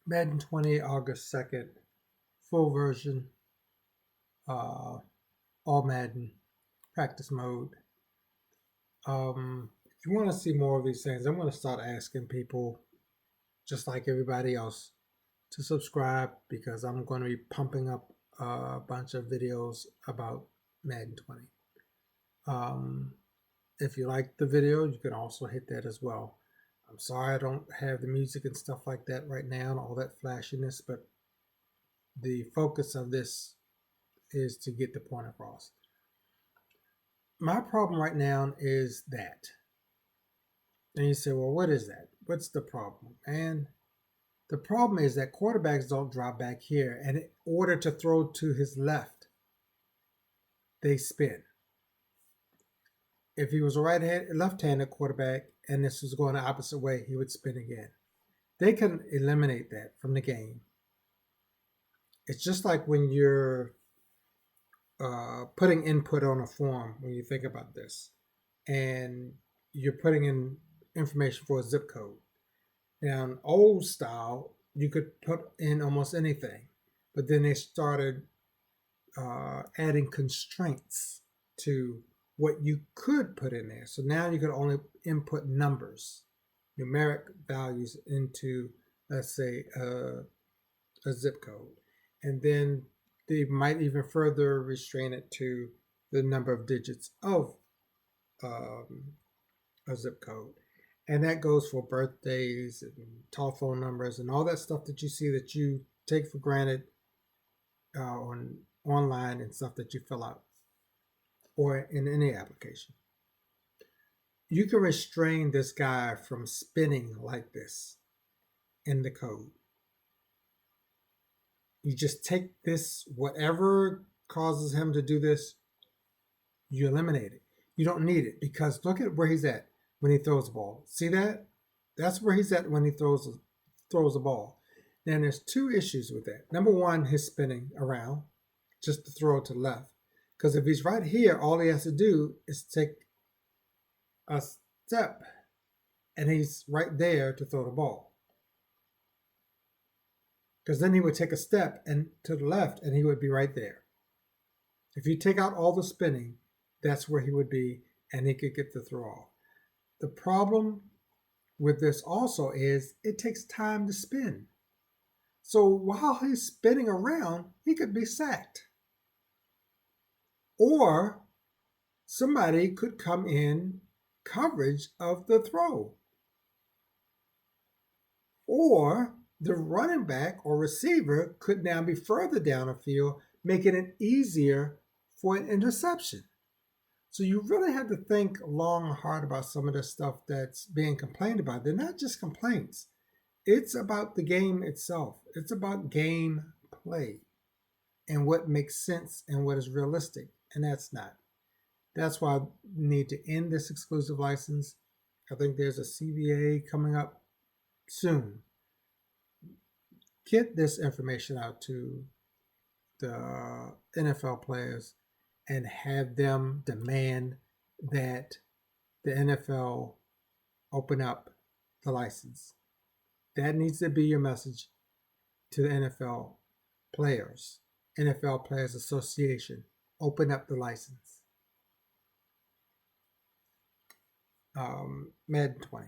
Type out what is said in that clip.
Madden 20, August 2nd, full version, all Madden, practice mode. If you want to see more of these things, I'm going to start asking people, just like everybody else, to subscribe because I'm going to be pumping up a bunch of videos about Madden 20. If you like the video, you can also hit that as well. I'm sorry I don't have the music and stuff like that right now and all that flashiness, but the focus of this is to get the point across. My problem right now is that. And you say, well, what is that? What's the problem? And the problem is that quarterbacks don't drop back here. And in order to throw to his left, they spin. If he was a left-handed quarterback and this was going the opposite way, he would spin again. They can eliminate that from the game. It's just like when you're putting input on a form, when you think about this, and you're putting in information for a zip code. Now, in old style, you could put in almost anything, but then they started adding constraints to what you could put in there. So now you could only input numbers, numeric values into, let's say, a zip code. And then they might even further restrain it to the number of digits of a zip code. And that goes for birthdays and telephone numbers and all that stuff that you see that you take for granted online and stuff that you fill out or in any application. You can restrain this guy from spinning like this in the code. You just take this, whatever causes him to do this, you eliminate it. You don't need it because look at where he's at when he throws the ball. See that? That's where he's at when he throws the ball. Then there's two issues with that. Number one, his spinning around just to throw it to the left. Because if he's right here, all he has to do is take a step and he's right there to throw the ball. Because then he would take a step and to the left and he would be right there. If you take out all the spinning, that's where he would be and he could get the throw off. The problem with this also is it takes time to spin. So while he's spinning around, he could be sacked. Or somebody could come in coverage of the throw. Or the running back or receiver could now be further down the field, making it easier for an interception. So you really have to think long and hard about some of the stuff that's being complained about. They're not just complaints. It's about the game itself. It's about game play and what makes sense and what is realistic. And that's not. That's why I need to end this exclusive license. I think there's a CBA coming up soon. Get this information out to the NFL players and have them demand that the NFL open up the license. That needs to be your message to the NFL Players Association. Open up the license. Madden 20.